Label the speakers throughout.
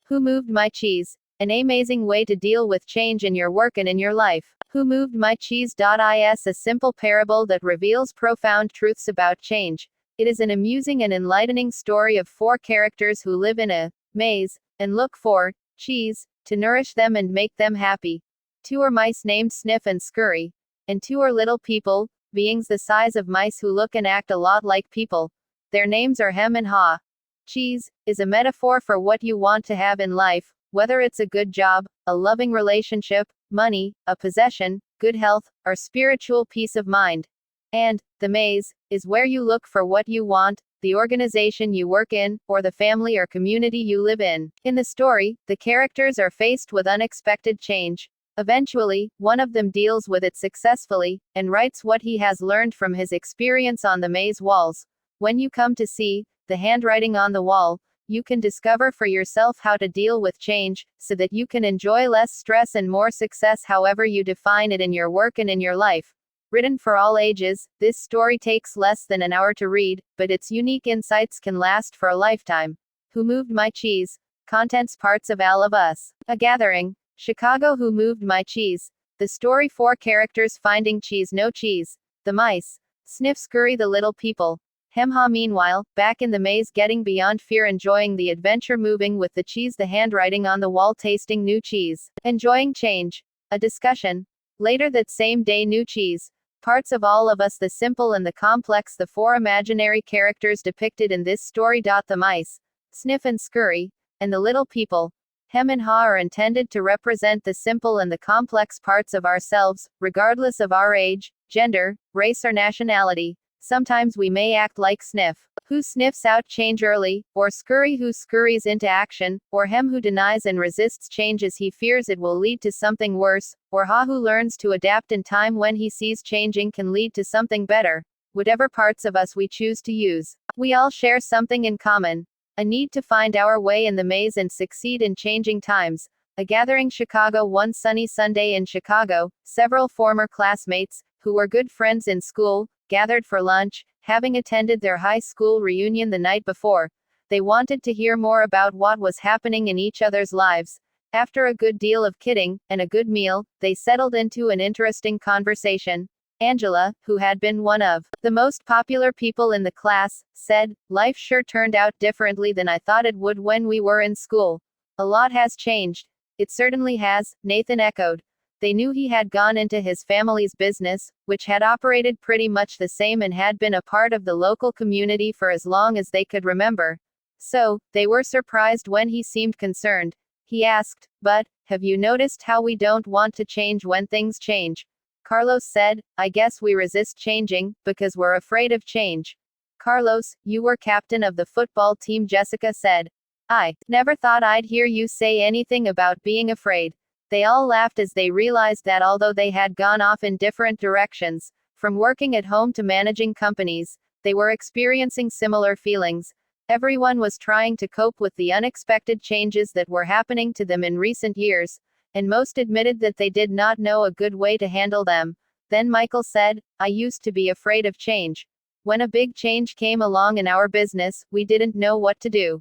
Speaker 1: Who moved my cheese? An amazing way to deal with change in your work and in your life. Who moved my cheese? Is a simple parable that reveals profound truths about change. It is an amusing and enlightening story of four characters who live in a maze and look for cheese to nourish them and make them happy. Two are mice named Sniff and Scurry, and two are little people, beings the size of mice who look and act a lot like people. Their names are Hem and Haw. Cheese is a metaphor for what you want to have in life, whether it's a good job, a loving relationship, money, a possession, good health, or spiritual peace of mind. And the maze is where you look for what you want, the organization you work in, or the family or community you live in. In the story, the characters are faced with unexpected change. Eventually, one of them deals with it successfully, and writes what he has learned from his experience on the maze walls. When you come to see the handwriting on the wall, you can discover for yourself how to deal with change, so that you can enjoy less stress and more success however you define it in your work and in your life. Written for all ages, this story takes less than an hour to read, but its unique insights can last for a lifetime. Who Moved My Cheese? Contents: parts of All of Us. A Gathering. Chicago. Who Moved My Cheese? The story: four characters finding cheese. No cheese. The mice. Sniff, Scurry, the little people. Hem-ha. Meanwhile, back in the maze, getting beyond fear, enjoying the adventure, moving with the cheese, the handwriting on the wall, tasting new cheese, enjoying change. A discussion. Later that same day, new cheese. Parts of All of Us. The simple and the complex. The four imaginary characters depicted in this story. The mice, Sniff and Scurry, and the little people, Hem and Haw, are intended to represent the simple and the complex parts of ourselves, regardless of our age, gender, race, or nationality. Sometimes we may act like Sniff, who sniffs out change early, or Scurry, who scurries into action, or Hem, who denies and resists change as he fears it will lead to something worse, or Haw, who learns to adapt in time when he sees changing can lead to something better. Whatever parts of us we choose to use, we all share something in common: a need to find our way in the maze and succeed in changing times. A Gathering. Chicago. One sunny Sunday in Chicago, several former classmates, who were good friends in school, gathered for lunch, having attended their high school reunion the night before. They wanted to hear more about what was happening in each other's lives. After a good deal of kidding, and a good meal, they settled into an interesting conversation. Angela, who had been one of the most popular people in the class, said, "Life sure turned out differently than I thought it would when we were in school. A lot has changed." "It certainly has," Nathan echoed. They knew he had gone into his family's business, which had operated pretty much the same and had been a part of the local community for as long as they could remember. So, they were surprised when he seemed concerned. He asked, "But, have you noticed how we don't want to change when things change?" Carlos said, "I guess we resist changing, because we're afraid of change." "Carlos, you were captain of the football team," Jessica said. "I never thought I'd hear you say anything about being afraid." They all laughed as they realized that although they had gone off in different directions, from working at home to managing companies, they were experiencing similar feelings. Everyone was trying to cope with the unexpected changes that were happening to them in recent years, and most admitted that they did not know a good way to handle them. Then Michael said, "I used to be afraid of change. When a big change came along in our business, we didn't know what to do.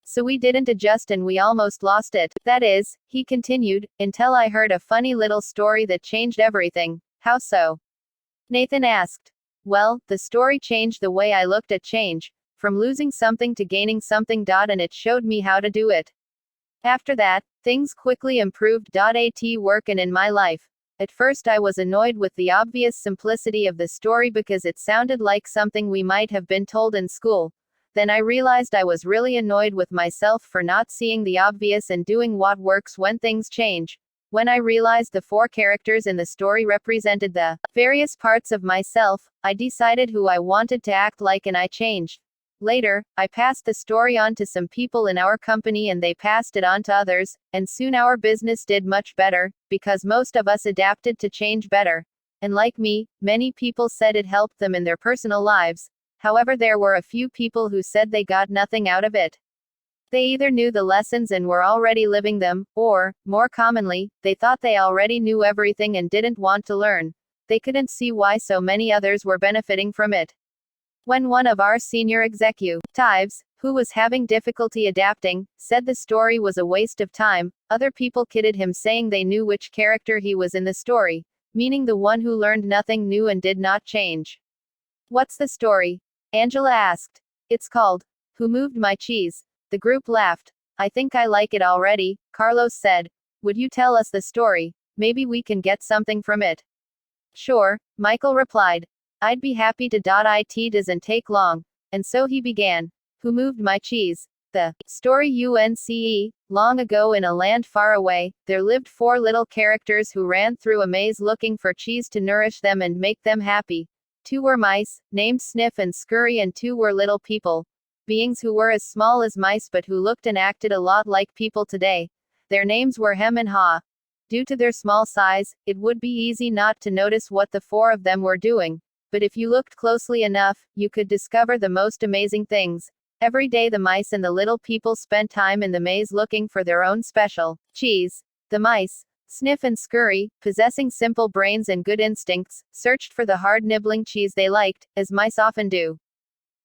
Speaker 1: So we didn't adjust and we almost lost it. That is," he continued, "until I heard a funny little story that changed everything." "How so?" Nathan asked. "Well, the story changed the way I looked at change. From losing something to gaining something. And it showed me how to do it. After that, things quickly improved. At work and in my life. At first I was annoyed with the obvious simplicity of the story because it sounded like something we might have been told in school. Then I realized I was really annoyed with myself for not seeing the obvious and doing what works when things change. When I realized the four characters in the story represented the various parts of myself, I decided who I wanted to act like and I changed. Later, I passed the story on to some people in our company and they passed it on to others, and soon our business did much better, because most of us adapted to change better. And like me, many people said it helped them in their personal lives. However, there were a few people who said they got nothing out of it. They either knew the lessons and were already living them, or, more commonly, they thought they already knew everything and didn't want to learn. They couldn't see why so many others were benefiting from it. When one of our senior executives, who was having difficulty adapting, said the story was a waste of time. Other people kidded him, saying they knew which character he was in the story, meaning the one who learned nothing new and did not change. What's the story? Angela asked. It's called Who Moved My Cheese? The group laughed. I think I like it already, Carlos said. Would you tell us the story? Maybe we can get something from it. Sure, Michael replied. I'd be happy to. It doesn't take long. And so he began. Who moved my cheese? The story UNCE. Long ago in a land far away, there lived 4 little characters who ran through a maze looking for cheese to nourish them and make them happy. 2 were mice, named Sniff and Scurry, and 2 were little people. Beings who were as small as mice but who looked and acted a lot like people today. Their names were Hem and Haw. Due to their small size, it would be easy not to notice what the 4 of them were doing. But if you looked closely enough, you could discover the most amazing things. Every day the mice and the little people spent time in the maze looking for their own special cheese. The mice, Sniff and Scurry, possessing simple brains and good instincts, searched for the hard nibbling cheese they liked, as mice often do.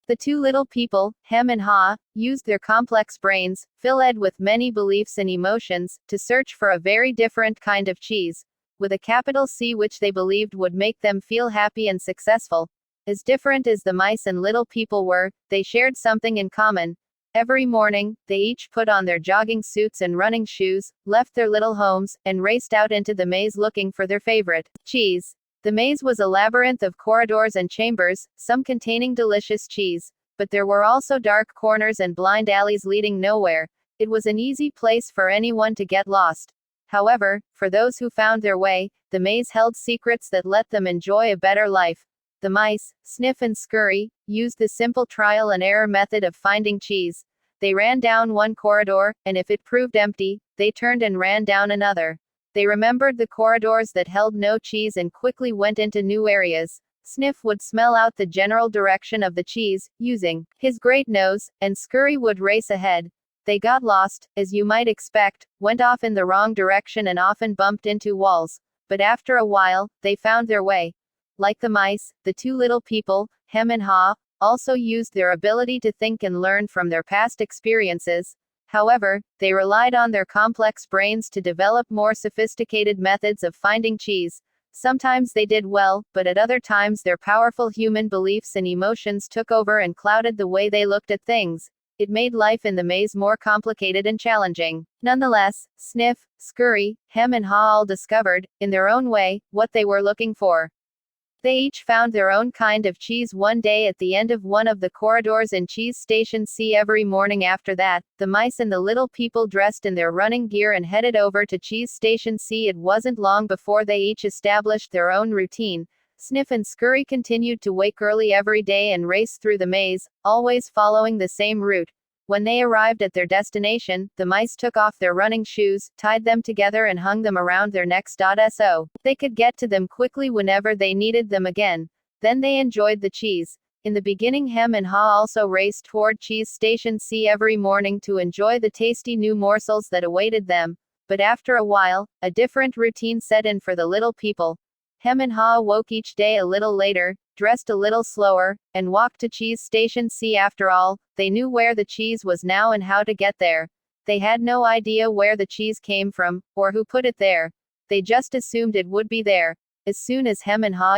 Speaker 1: The 2 little people, Hem and Haw, used their complex brains, filled with many beliefs and emotions, to search for a very different kind of cheese, with a capital C, which they believed would make them feel happy and successful. As different as the mice and little people were, they shared something in common. Every morning, they each put on their jogging suits and running shoes, left their little homes, and raced out into the maze looking for their favorite cheese. The maze was a labyrinth of corridors and chambers, some containing delicious cheese. But there were also dark corners and blind alleys leading nowhere. It was an easy place for anyone to get lost. However, for those who found their way, the maze held secrets that let them enjoy a better life. The mice, Sniff and Scurry, used the simple trial and error method of finding cheese. They ran down one corridor, and if it proved empty, they turned and ran down another. They remembered the corridors that held no cheese and quickly went into new areas. Sniff would smell out the general direction of the cheese, using his great nose, and Scurry would race ahead. They got lost, as you might expect, went off in the wrong direction and often bumped into walls. But after a while, they found their way. Like the mice, the 2 little people, Hem and Haw, also used their ability to think and learn from their past experiences. However, they relied on their complex brains to develop more sophisticated methods of finding cheese. Sometimes they did well, but at other times their powerful human beliefs and emotions took over and clouded the way they looked at things. It made life in the maze more complicated and challenging. Nonetheless, Sniff, Scurry, Hem and Haw all discovered, in their own way, what they were looking for. They each found their own kind of cheese one day at the end of one of the corridors in Cheese Station C. Every morning after that, the mice and the little people dressed in their running gear and headed over to Cheese Station C. It wasn't long before they each established their own routine. Sniff and Scurry continued to wake early every day and race through the maze, always following the same route. When they arrived at their destination, the mice took off their running shoes, tied them together and hung them around their necks. So they could get to them quickly whenever they needed them again. Then they enjoyed the cheese. In the beginning, Hem and Haw also raced toward Cheese Station C every morning to enjoy the tasty new morsels that awaited them. But after a while, a different routine set in for the little people. Hem and Haw woke each day a little later, dressed a little slower, and walked to Cheese Station C. After all, they knew where the cheese was now and how to get there. They had no idea where the cheese came from, or who put it there. They just assumed it would be there. As soon as Hem and Haw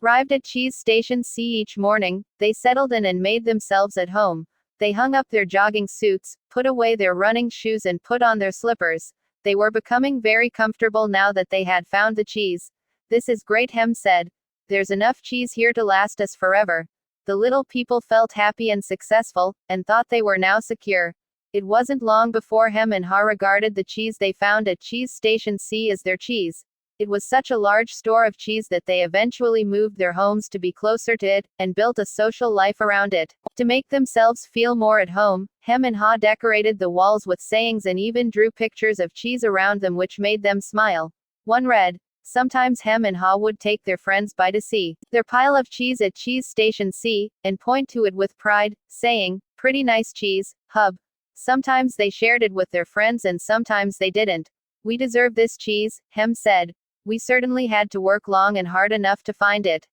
Speaker 1: arrived at Cheese Station C each morning, they settled in and made themselves at home. They hung up their jogging suits, put away their running shoes and put on their slippers. They were becoming very comfortable now that they had found the cheese. This is great, Hem said. There's enough cheese here to last us forever. The little people felt happy and successful, and thought they were now secure. It wasn't long before Hem and Haw regarded the cheese they found at Cheese Station C as their cheese. It was such a large store of cheese that they eventually moved their homes to be closer to it, and built a social life around it. To make themselves feel more at home, Hem and Haw decorated the walls with sayings and even drew pictures of cheese around them which made them smile. One read, sometimes Hem and Haw would take their friends by to see their pile of cheese at Cheese Station C, and point to it with pride, saying, pretty nice cheese, hub. Sometimes they shared it with their friends and sometimes they didn't. We deserve this cheese, Hem said. We certainly had to work long and hard enough to find it.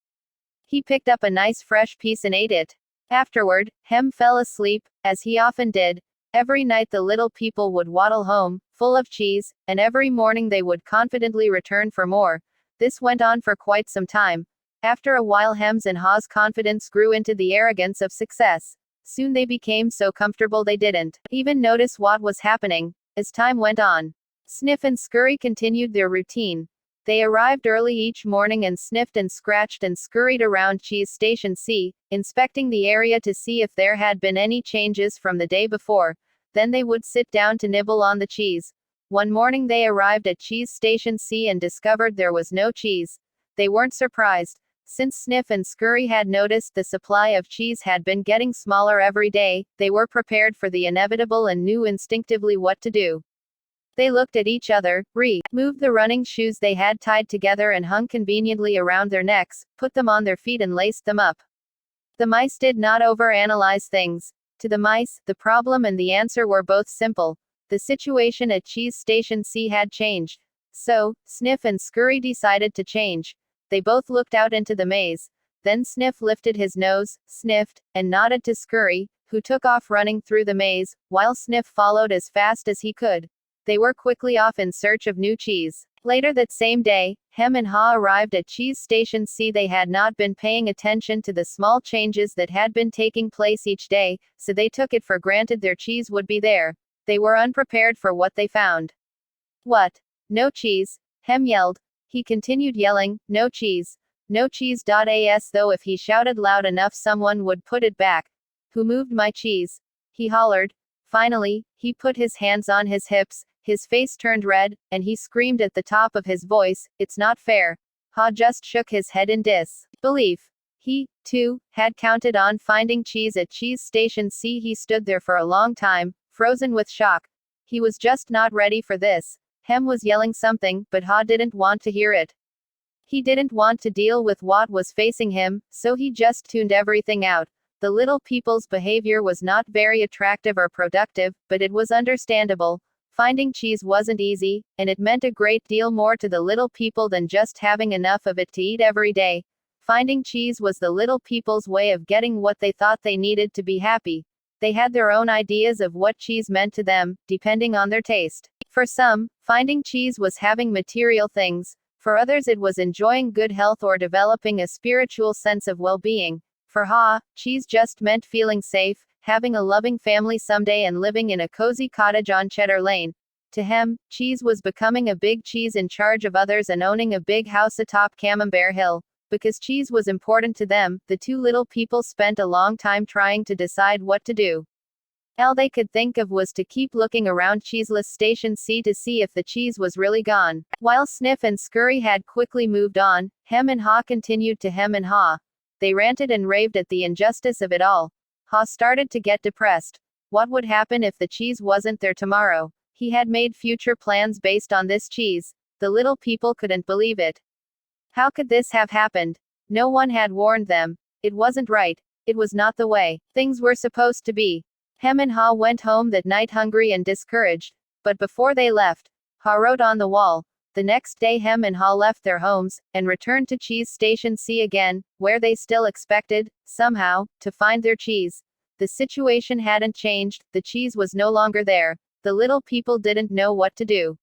Speaker 1: He picked up a nice fresh piece and ate it. Afterward, Hem fell asleep, as he often did. Every night the little people would waddle home, full of cheese, and every morning they would confidently return for more. This went on for quite some time. After a while Hem's and Ha's confidence grew into the arrogance of success. Soon they became so comfortable they didn't even notice what was happening. As time went on, Sniff and Scurry continued their routine. They arrived early each morning and sniffed and scratched and scurried around Cheese Station C, inspecting the area to see if there had been any changes from the day before. Then they would sit down to nibble on the cheese. One morning they arrived at Cheese Station C and discovered there was no cheese. They weren't surprised. Since Sniff and Scurry had noticed the supply of cheese had been getting smaller every day, they were prepared for the inevitable and knew instinctively what to do. They looked at each other, removed the running shoes they had tied together and hung conveniently around their necks, put them on their feet and laced them up. The mice did not overanalyze things. To the mice, the problem and the answer were both simple. The situation at Cheese Station C had changed. So, Sniff and Scurry decided to change. They both looked out into the maze. Then Sniff lifted his nose, sniffed, and nodded to Scurry, who took off running through the maze, while Sniff followed as fast as he could. They were quickly off in search of new cheese. Later that same day, Hem and Ha arrived at Cheese Station C. They had not been paying attention to the small changes that had been taking place each day, so they took it for granted their cheese would be there. They were unprepared for what they found. What? No cheese? Hem yelled. He continued yelling, no cheese. No cheese. As though if he shouted loud enough someone would put it back. Who moved my cheese? He hollered. Finally, he put his hands on his hips, his face turned red, and he screamed at the top of his voice, it's not fair. Ha just shook his head in disbelief. He, too, had counted on finding cheese at Cheese Station C. He stood there for a long time, frozen with shock. He was just not ready for this. Hem was yelling something, but Ha didn't want to hear it. He didn't want to deal with what was facing him, so he just tuned everything out. The little people's behavior was not very attractive or productive, but it was understandable. Finding cheese wasn't easy, and it meant a great deal more to the little people than just having enough of it to eat every day. Finding cheese was the little people's way of getting what they thought they needed to be happy. They had their own ideas of what cheese meant to them, depending on their taste. For some, finding cheese was having material things. For others it was enjoying good health or developing a spiritual sense of well-being. For Ha, cheese just meant feeling safe, having a loving family someday and living in a cozy cottage on Cheddar Lane. To Hem, cheese was becoming a big cheese in charge of others and owning a big house atop Camembert Hill. Because cheese was important to them, the two little people spent a long time trying to decide what to do. All they could think of was to keep looking around Cheeseless Station C to see if the cheese was really gone. While Sniff and Scurry had quickly moved on, Hem and Ha continued to hem and haw. They ranted and raved at the injustice of it all. Ha started to get depressed. What would happen if the cheese wasn't there tomorrow? He had made future plans based on this cheese. The little people couldn't believe it. How could this have happened? No one had warned them. It wasn't right. It was not the way things were supposed to be. Hem and Ha went home that night hungry and discouraged. But before they left, Ha wrote on the wall. The next day Hem and Ha left their homes, and returned to Cheese Station C again, where they still expected, somehow, to find their cheese. The situation hadn't changed, the cheese was no longer there. The little people didn't know what to do.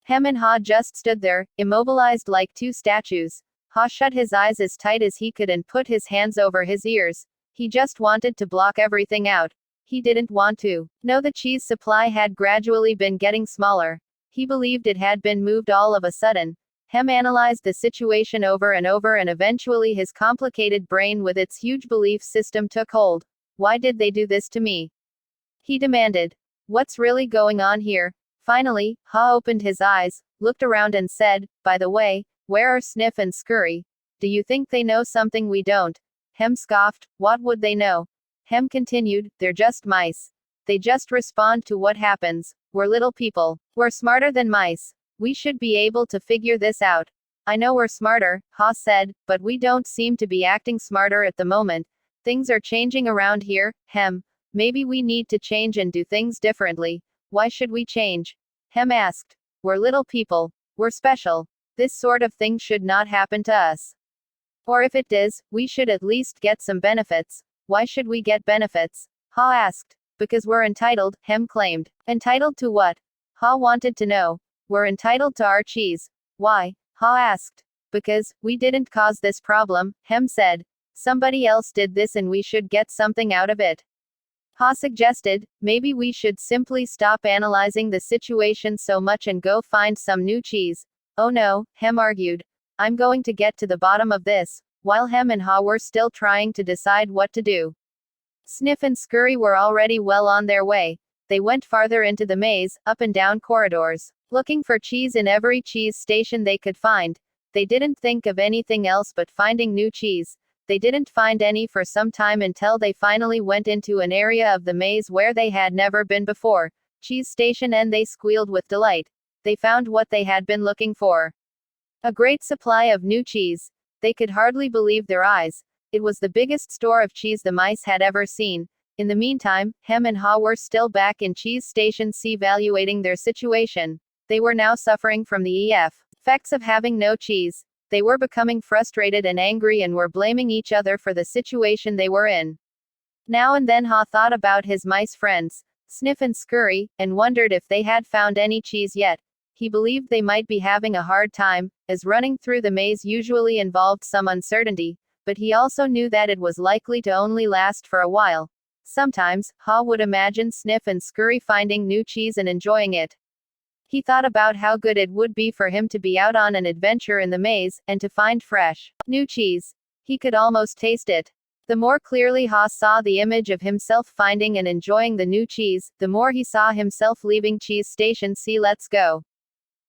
Speaker 1: Hem and Ha just stood there, immobilized like two statues. Ha shut his eyes as tight as he could and put his hands over his ears. He just wanted to block everything out. He didn't want to know the cheese supply had gradually been getting smaller. He believed it had been moved all of a sudden. Hem analyzed the situation over and over, and eventually his complicated brain with its huge belief system took hold. Why did they do this to me? He demanded. What's really going on here? Finally, Ha opened his eyes, looked around and said, by the way, where are Sniff and Scurry? Do you think they know something we don't? Hem scoffed. What would they know? Hem continued, they're just mice. They just respond to what happens. We're little people. We're smarter than mice. We should be able to figure this out. I know we're smarter, Ha said, but we don't seem to be acting smarter at the moment. Things are changing around here, Hem. Maybe we need to change and do things differently. Why should we change? Hem asked. We're little people. We're special. This sort of thing should not happen to us. Or if it does, we should at least get some benefits. Why should we get benefits? Ha asked. Because we're entitled, Hem claimed. Entitled to what? Ha wanted to know. We're entitled to our cheese. Why? Ha asked. Because we didn't cause this problem, Hem said. Somebody else did this and we should get something out of it. Ha suggested, maybe we should simply stop analyzing the situation so much and go find some new cheese. Oh no, Hem argued. I'm going to get to the bottom of this. While Hem and Ha were still trying to decide what to do, Sniff and Scurry were already well on their way. They went farther into the maze, up and down corridors, looking for cheese in every cheese station they could find. They didn't think of anything else but finding new cheese. They didn't find any for some time until they finally went into an area of the maze where they had never been before. Cheese station, and they squealed with delight. They found what they had been looking for. A great supply of new cheese. They could hardly believe their eyes. It was the biggest store of cheese the mice had ever seen. In the meantime, Hem and Ha were still back in Cheese Station C evaluating their situation. They were now suffering from the effects of having no cheese. They were becoming frustrated and angry and were blaming each other for the situation they were in. Now and then Ha thought about his mice friends, Sniff and Scurry, and wondered if they had found any cheese yet. He believed they might be having a hard time, as running through the maze usually involved some uncertainty, but he also knew that it was likely to only last for a while. Sometimes, Ha would imagine Sniff and Scurry finding new cheese and enjoying it. He thought about how good it would be for him to be out on an adventure in the maze, and to find fresh, new cheese. He could almost taste it. The more clearly Ha saw the image of himself finding and enjoying the new cheese, the more he saw himself leaving Cheese Station C. Let's go,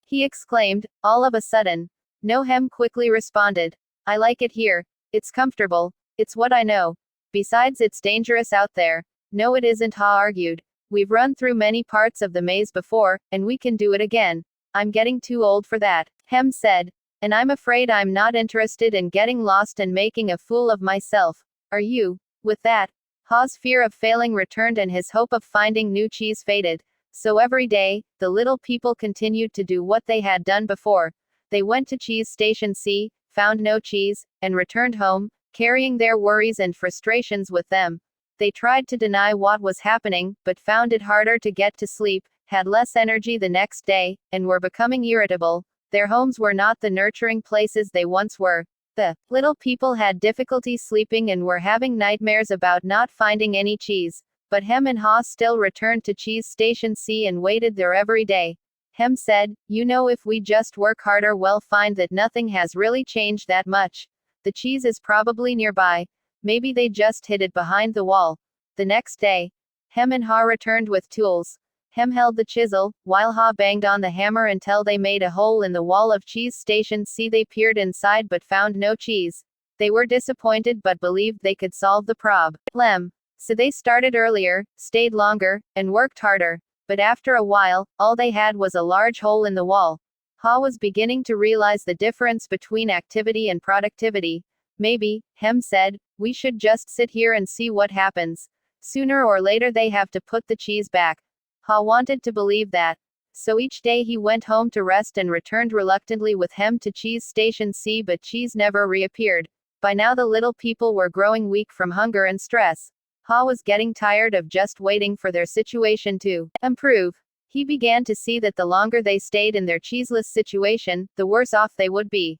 Speaker 1: he exclaimed, all of a sudden. No, Hem quickly responded. I like it here. It's comfortable. It's what I know. Besides, it's dangerous out there. No, it isn't, Ha argued. We've run through many parts of the maze before, and we can do it again. I'm getting too old for that, Hem said. And I'm afraid I'm not interested in getting lost and making a fool of myself. Are you? With that, Ha's fear of failing returned and his hope of finding new cheese faded. So every day, the little people continued to do what they had done before. They went to Cheese Station C, found no cheese, and returned home, carrying their worries and frustrations with them. They tried to deny what was happening, but found it harder to get to sleep, had less energy the next day, and were becoming irritable. Their homes were not the nurturing places they once were. The little people had difficulty sleeping and were having nightmares about not finding any cheese. But Hem and Ha still returned to Cheese Station C and waited there every day. Hem said, you know, if we just work harder, we'll find that nothing has really changed that much. The cheese is probably nearby. Maybe they just hid it behind the wall. The next day, Hem and Ha returned with tools. Hem held the chisel, while Ha banged on the hammer until they made a hole in the wall of Cheese Station C. They peered inside but found no cheese. They were disappointed but believed they could solve the problem. So they started earlier, stayed longer, and worked harder. But after a while, all they had was a large hole in the wall. Ha was beginning to realize the difference between activity and productivity. Maybe, Hem said, we should just sit here and see what happens. Sooner or later they have to put the cheese back. Ha wanted to believe that. So each day he went home to rest and returned reluctantly with Hem to Cheese Station C, but cheese never reappeared. By now the little people were growing weak from hunger and stress. Ha was getting tired of just waiting for their situation to improve. He began to see that the longer they stayed in their cheeseless situation, the worse off they would be.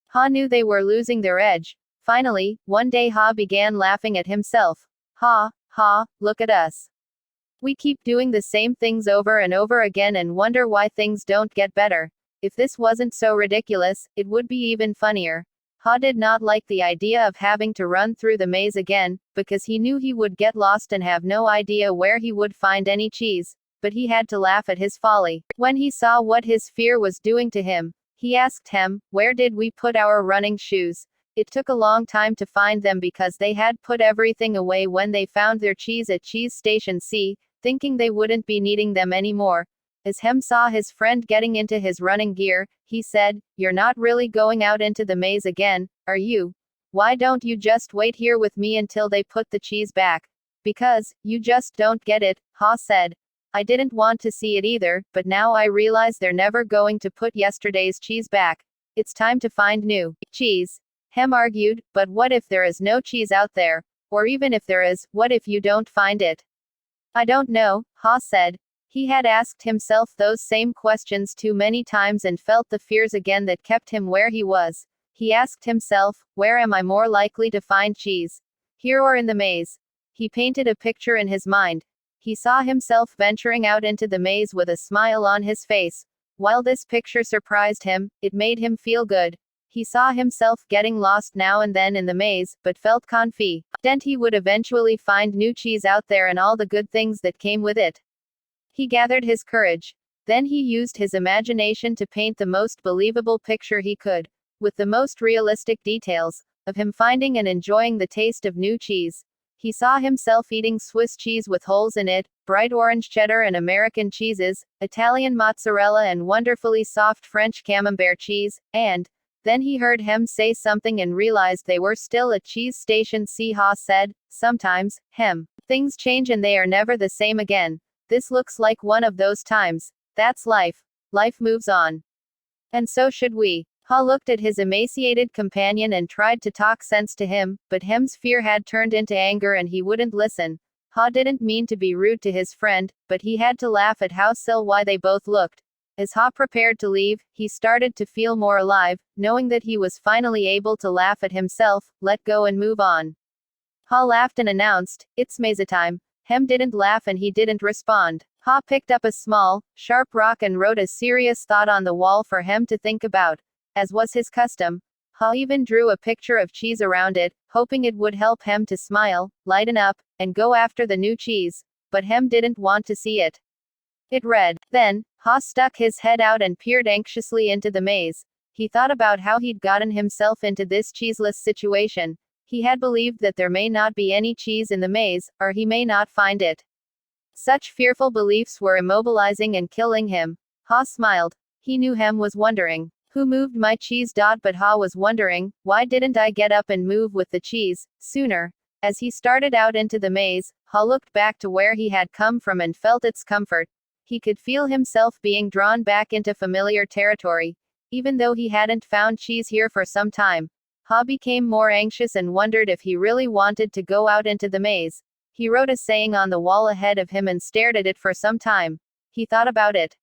Speaker 1: Ha knew they were losing their edge. Finally, one day Ha began laughing at himself. Ha, look at us. We keep doing the same things over and over again and wonder why things don't get better. If this wasn't so ridiculous, it would be even funnier. Ha did not like the idea of having to run through the maze again, because he knew he would get lost and have no idea where he would find any cheese, but he had to laugh at his folly. When he saw what his fear was doing to him, he asked Hem, where did we put our running shoes? It took a long time to find them because they had put everything away when they found their cheese at Cheese Station C, thinking they wouldn't be needing them anymore. As Hem saw his friend getting into his running gear, he said, you're not really going out into the maze again, are you? Why don't you just wait here with me until they put the cheese back? Because, you just don't get it, Ha said. I didn't want to see it either, but now I realize they're never going to put yesterday's cheese back. It's time to find new cheese. Hem argued, but what if there is no cheese out there? Or even if there is, what if you don't find it? I don't know, Ha said. He had asked himself those same questions too many times and felt the fears again that kept him where he was. He asked himself, where am I more likely to find cheese? Here or in the maze? He painted a picture in his mind. He saw himself venturing out into the maze with a smile on his face. While this picture surprised him, it made him feel good. He saw himself getting lost now and then in the maze, but felt confident he would eventually find new cheese out there and all the good things that came with it. He gathered his courage. Then he used his imagination to paint the most believable picture he could, with the most realistic details, of him finding and enjoying the taste of new cheese. He saw himself eating Swiss cheese with holes in it, bright orange cheddar and American cheeses, Italian mozzarella and wonderfully soft French camembert cheese, and then he heard him say something and realized they were still at cheese station. Ha said, sometimes, things change and they are never the same again. This looks like one of those times. That's life. Life moves on. And so should we. Ha looked at his emaciated companion and tried to talk sense to him, but Hem's fear had turned into anger and he wouldn't listen. Ha didn't mean to be rude to his friend, but he had to laugh at how silly they both looked. As Ha prepared to leave, he started to feel more alive, knowing that he was finally able to laugh at himself, let go and move on. Ha laughed and announced, it's maze time. Hem didn't laugh and he didn't respond. Ha picked up a small, sharp rock and wrote a serious thought on the wall for Hem to think about. As was his custom, Ha even drew a picture of cheese around it, hoping it would help Hem to smile, lighten up, and go after the new cheese. But Hem didn't want to see it. It read. Then, Ha stuck his head out and peered anxiously into the maze. He thought about how he'd gotten himself into this cheeseless situation. He had believed that there may not be any cheese in the maze, or he may not find it. Such fearful beliefs were immobilizing and killing him. Ha smiled. He knew Hem was wondering, who moved my cheese? But Ha was wondering, why didn't I get up and move with the cheese sooner? As he started out into the maze, Ha looked back to where he had come from and felt its comfort. He could feel himself being drawn back into familiar territory. Even though he hadn't found cheese here for some time, Ha became more anxious and wondered if he really wanted to go out into the maze. He wrote a saying on the wall ahead of him and stared at it for some time. He thought about it.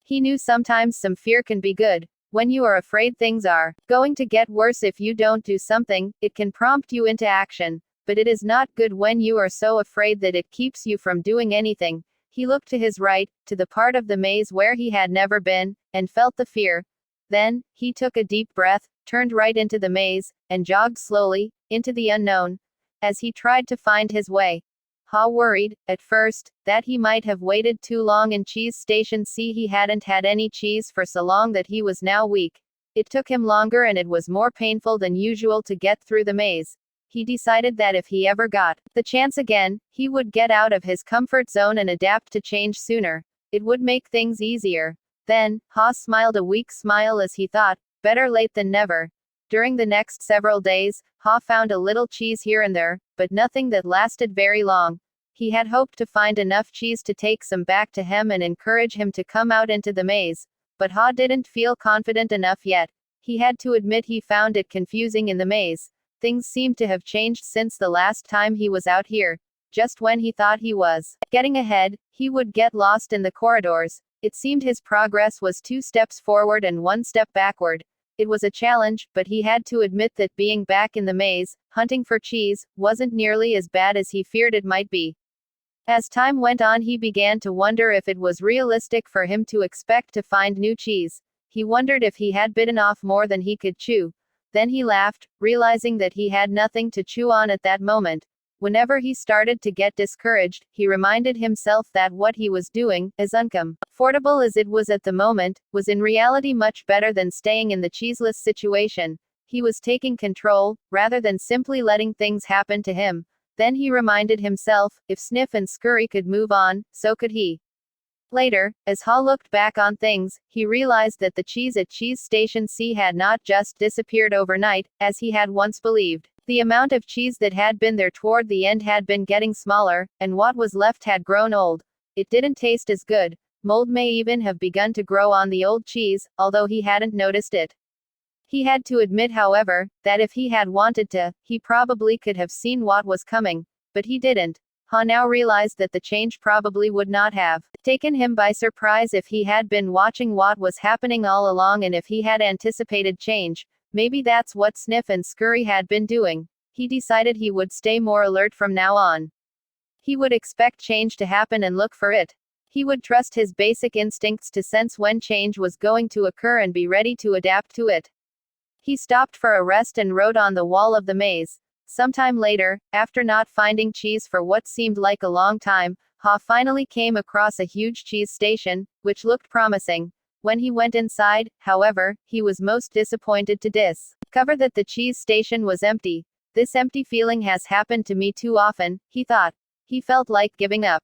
Speaker 1: He knew sometimes some fear can be good. When you are afraid things are going to get worse if you don't do something, it can prompt you into action. But it is not good when you are so afraid that it keeps you from doing anything. He looked to his right, to the part of the maze where he had never been, and felt the fear. Then, he took a deep breath, turned right into the maze, and jogged slowly, into the unknown. As he tried to find his way, Ha worried, at first, that he might have waited too long in cheese station C. He hadn't had any cheese for so long that he was now weak. It took him longer and it was more painful than usual to get through the maze. He decided that if he ever got the chance again, he would get out of his comfort zone and adapt to change sooner. It would make things easier. Then, Ha smiled a weak smile as he thought, better late than never. During the next several days, Ha found a little cheese here and there, but nothing that lasted very long. He had hoped to find enough cheese to take some back to Hem and encourage him to come out into the maze. But Ha didn't feel confident enough yet. He had to admit he found it confusing in the maze. Things seemed to have changed since the last time he was out here. Just when he thought he was getting ahead, he would get lost in the corridors. It seemed his progress was 2 steps forward and 1 step backward. It was a challenge, but he had to admit that being back in the maze, hunting for cheese, wasn't nearly as bad as he feared it might be. As time went on, he began to wonder if it was realistic for him to expect to find new cheese. He wondered if he had bitten off more than he could chew. Then he laughed, realizing that he had nothing to chew on at that moment. Whenever he started to get discouraged, he reminded himself that what he was doing, as uncomfortable as it was at the moment, was in reality much better than staying in the cheeseless situation. He was taking control, rather than simply letting things happen to him. Then he reminded himself, if Sniff and Scurry could move on, so could he. Later, as Ha looked back on things, he realized that the cheese at Cheese Station C had not just disappeared overnight, as he had once believed. The amount of cheese that had been there toward the end had been getting smaller, and what was left had grown old. It didn't taste as good. Mold may even have begun to grow on the old cheese, although he hadn't noticed it. He had to admit, however, that if he had wanted to, he probably could have seen what was coming. But he didn't. Ha now realized that the change probably would not have taken him by surprise if he had been watching what was happening all along, and if he had anticipated change. Maybe that's what Sniff and Scurry had been doing. He decided he would stay more alert from now on. He would expect change to happen and look for it. He would trust his basic instincts to sense when change was going to occur and be ready to adapt to it. He stopped for a rest and wrote on the wall of the maze. Sometime later, after not finding cheese for what seemed like a long time, Ha finally came across a huge cheese station, which looked promising. When he went inside, however, he was most disappointed to discover that the cheese station was empty. This empty feeling has happened to me too often, he thought. He felt like giving up.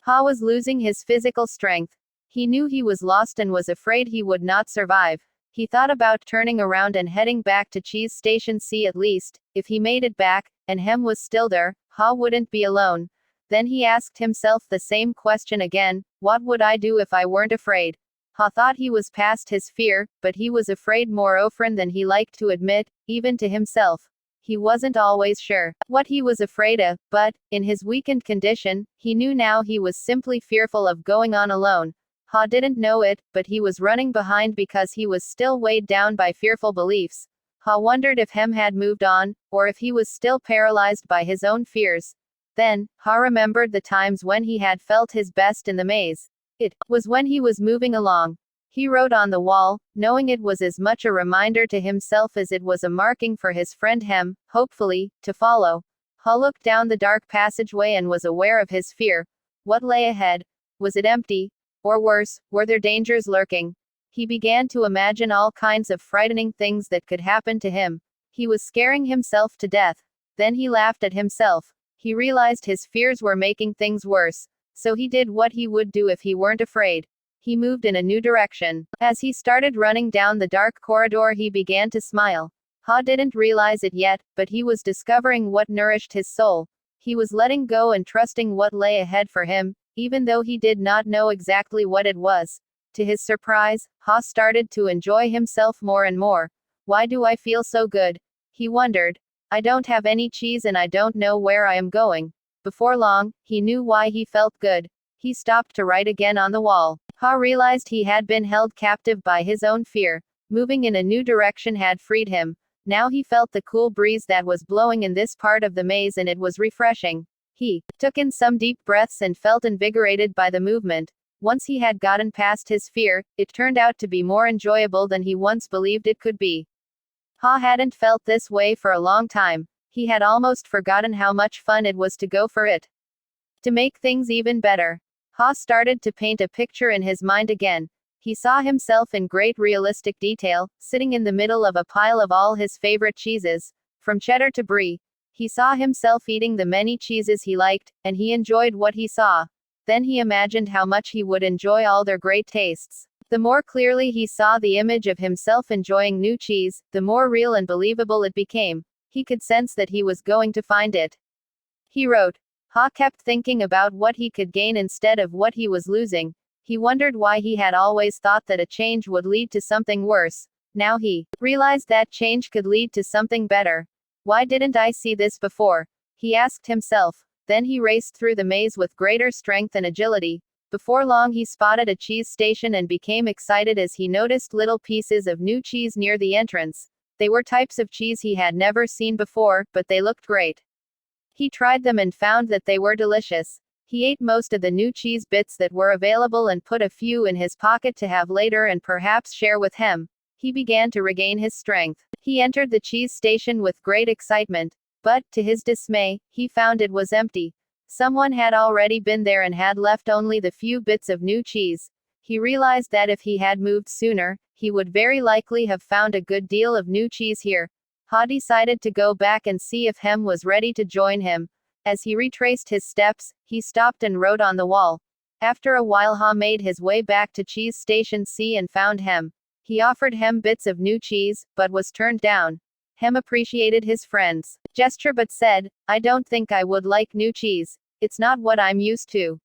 Speaker 1: Ha was losing his physical strength. He knew he was lost and was afraid he would not survive. He thought about turning around and heading back to Cheese Station C. At least, if he made it back, and Hem was still there, Ha wouldn't be alone. Then he asked himself the same question again: what would I do if I weren't afraid? Ha thought he was past his fear, but he was afraid more often than he liked to admit, even to himself. He wasn't always sure what he was afraid of, but, in his weakened condition, he knew now he was simply fearful of going on alone. Ha didn't know it, but he was running behind because he was still weighed down by fearful beliefs. Ha wondered if Hem had moved on, or if he was still paralyzed by his own fears. Then, Ha remembered the times when he had felt his best in the maze. It was when he was moving along. He wrote on the wall, knowing it was as much a reminder to himself as it was a marking for his friend Hem, hopefully, to follow. Ha looked down the dark passageway and was aware of his fear. What lay ahead? Was it empty? Or worse, were there dangers lurking? He began to imagine all kinds of frightening things that could happen to him. He was scaring himself to death. Then he laughed at himself. He realized his fears were making things worse. So he did what he would do if he weren't afraid. He moved in a new direction. As he started running down the dark corridor, he began to smile. Ha didn't realize it yet, but he was discovering what nourished his soul. He was letting go and trusting what lay ahead for him, even though he did not know exactly what it was. To his surprise, Ha started to enjoy himself more and more. Why do I feel so good? He wondered. I don't have any cheese and I don't know where I am going. Before long, he knew why he felt good. He stopped to write again on the wall. Ha realized he had been held captive by his own fear. Moving in a new direction had freed him. Now he felt the cool breeze that was blowing in this part of the maze, and it was refreshing. He took in some deep breaths and felt invigorated by the movement. Once he had gotten past his fear, it turned out to be more enjoyable than he once believed it could be. Ha hadn't felt this way for a long time. He had almost forgotten how much fun it was to go for it. To make things even better, Ha started to paint a picture in his mind again. He saw himself in great realistic detail, sitting in the middle of a pile of all his favorite cheeses, from cheddar to brie. He saw himself eating the many cheeses he liked, and he enjoyed what he saw. Then he imagined how much he would enjoy all their great tastes. The more clearly he saw the image of himself enjoying new cheese, the more real and believable it became. He could sense that he was going to find it. He wrote. Ha kept thinking about what he could gain instead of what he was losing. He wondered why he had always thought that a change would lead to something worse. Now he realized that change could lead to something better. Why didn't I see this before? He asked himself. Then he raced through the maze with greater strength and agility. Before long he spotted a cheese station and became excited as he noticed little pieces of new cheese near the entrance. They were types of cheese he had never seen before, but they looked great. He tried them and found that they were delicious. He ate most of the new cheese bits that were available and put a few in his pocket to have later and perhaps share with Hem. He began to regain his strength. He entered the cheese station with great excitement, but, to his dismay, he found it was empty. Someone had already been there and had left only the few bits of new cheese. He realized that if he had moved sooner, he would very likely have found a good deal of new cheese here. Ha decided to go back and see if Hem was ready to join him. As he retraced his steps, he stopped and wrote on the wall. After a while Ha made his way back to Cheese Station C and found Hem. He offered Hem bits of new cheese, but was turned down. Hem appreciated his friend's gesture but said, I don't think I would like new cheese. It's not what I'm used to.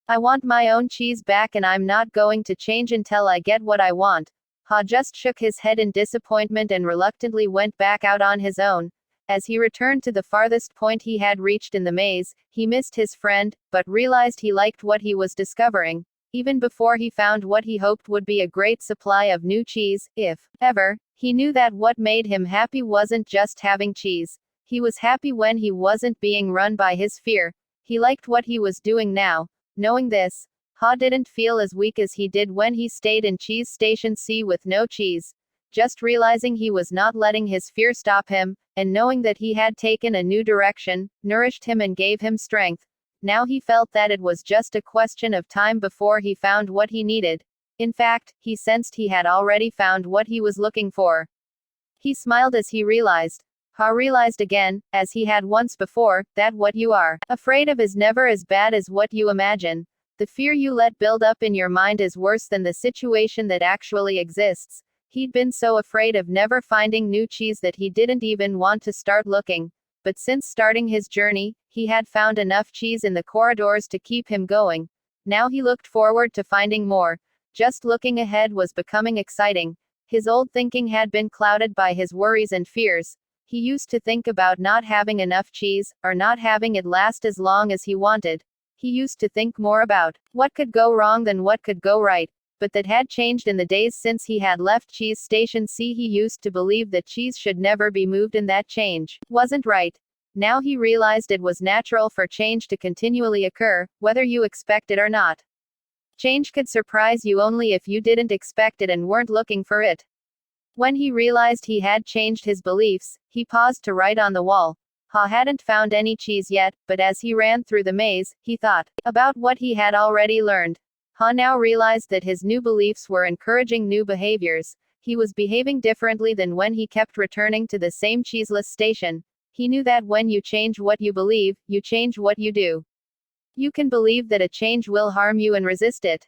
Speaker 1: I want my own cheese back and I'm not going to change until I get what I want. Ha just shook his head in disappointment and reluctantly went back out on his own. As he returned to the farthest point he had reached in the maze, he missed his friend, but realized he liked what he was discovering, even before he found what he hoped would be a great supply of new cheese, if ever. He knew that what made him happy wasn't just having cheese. He was happy when he wasn't being run by his fear. He liked what he was doing now. Knowing this, Ha didn't feel as weak as he did when he stayed in Cheese Station C with no cheese. Just realizing he was not letting his fear stop him, and knowing that he had taken a new direction, nourished him and gave him strength. Now he felt that it was just a question of time before he found what he needed. In fact, he sensed he had already found what he was looking for. He smiled as he realized. Ha realized again, as he had once before, that what you are afraid of is never as bad as what you imagine. The fear you let build up in your mind is worse than the situation that actually exists. He'd been so afraid of never finding new cheese that he didn't even want to start looking. But since starting his journey, he had found enough cheese in the corridors to keep him going. Now he looked forward to finding more. Just looking ahead was becoming exciting. His old thinking had been clouded by his worries and fears. He used to think about not having enough cheese, or not having it last as long as he wanted. He used to think more about what could go wrong than what could go right. But that had changed in the days since he had left Cheese Station C. He used to believe that cheese should never be moved, and that change wasn't right. Now he realized it was natural for change to continually occur, whether you expect it or not. Change could surprise you only if you didn't expect it and weren't looking for it. When he realized he had changed his beliefs, he paused to write on the wall. Ha hadn't found any cheese yet, but as he ran through the maze, he thought about what he had already learned. Ha now realized that his new beliefs were encouraging new behaviors. He was behaving differently than when he kept returning to the same cheeseless station. He knew that when you change what you believe, you change what you do. You can believe that a change will harm you and resist it.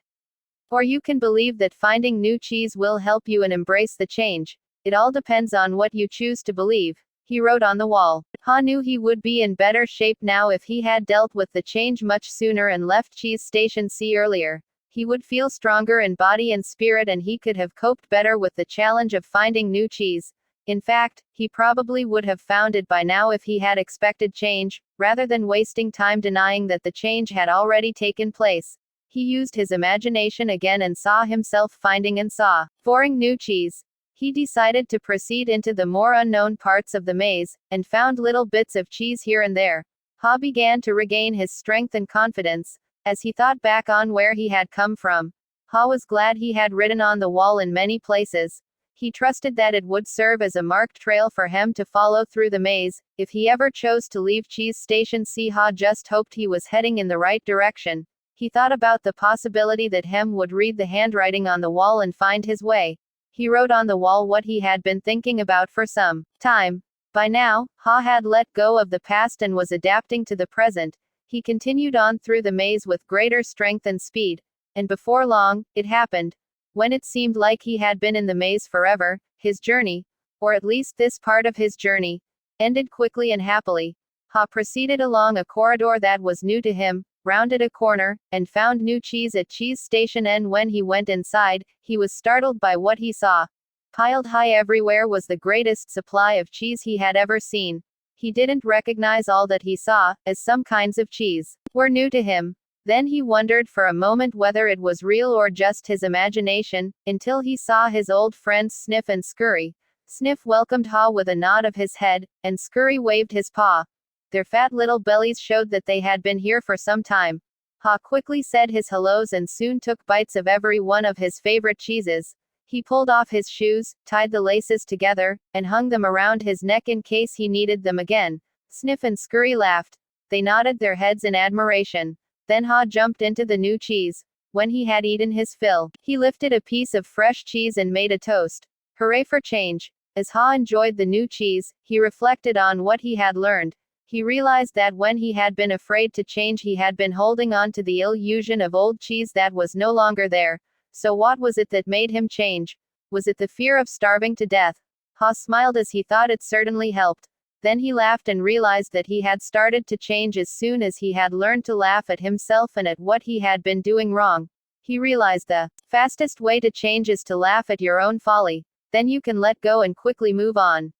Speaker 1: Or you can believe that finding new cheese will help you and embrace the change. It all depends on what you choose to believe. He wrote on the wall. Ha knew he would be in better shape now if he had dealt with the change much sooner and left Cheese Station C earlier. He would feel stronger in body and spirit, and he could have coped better with the challenge of finding new cheese. In fact, he probably would have found it by now if he had expected change, rather than wasting time denying that the change had already taken place. He used his imagination again and saw himself finding and savoring new cheese. He decided to proceed into the more unknown parts of the maze, and found little bits of cheese here and there. Ha began to regain his strength and confidence. As he thought back on where he had come from, Ha was glad he had written on the wall in many places. He trusted that it would serve as a marked trail for him to follow through the maze. If he ever chose to leave Cheese Station C, Ha just hoped he was heading in the right direction. He thought about the possibility that Hem would read the handwriting on the wall and find his way. He wrote on the wall what he had been thinking about for some time. By now, Ha had let go of the past and was adapting to the present. He continued on through the maze with greater strength and speed. And before long, it happened. When it seemed like he had been in the maze forever, his journey, or at least this part of his journey, ended quickly and happily. Ha proceeded along a corridor that was new to him, rounded a corner, and found new cheese at Cheese Station N. When he went inside, he was startled by what he saw. Piled high everywhere was the greatest supply of cheese he had ever seen. He didn't recognize all that he saw, as some kinds of cheese were new to him. Then he wondered for a moment whether it was real or just his imagination, until he saw his old friends Sniff and Scurry. Sniff welcomed Ha with a nod of his head, and Scurry waved his paw. Their fat little bellies showed that they had been here for some time. Ha quickly said his hellos and soon took bites of every one of his favorite cheeses. He pulled off his shoes, tied the laces together, and hung them around his neck in case he needed them again. Sniff and Scurry laughed. They nodded their heads in admiration. Then Ha jumped into the new cheese. When he had eaten his fill, he lifted a piece of fresh cheese and made a toast. Hooray for change! As Ha enjoyed the new cheese, he reflected on what he had learned. He realized that when he had been afraid to change, he had been holding on to the illusion of old cheese that was no longer there. So what was it that made him change? Was it the fear of starving to death? Ha smiled as he thought it certainly helped. Then he laughed and realized that he had started to change as soon as he had learned to laugh at himself and at what he had been doing wrong. He realized the fastest way to change is to laugh at your own folly. Then you can let go and quickly move on.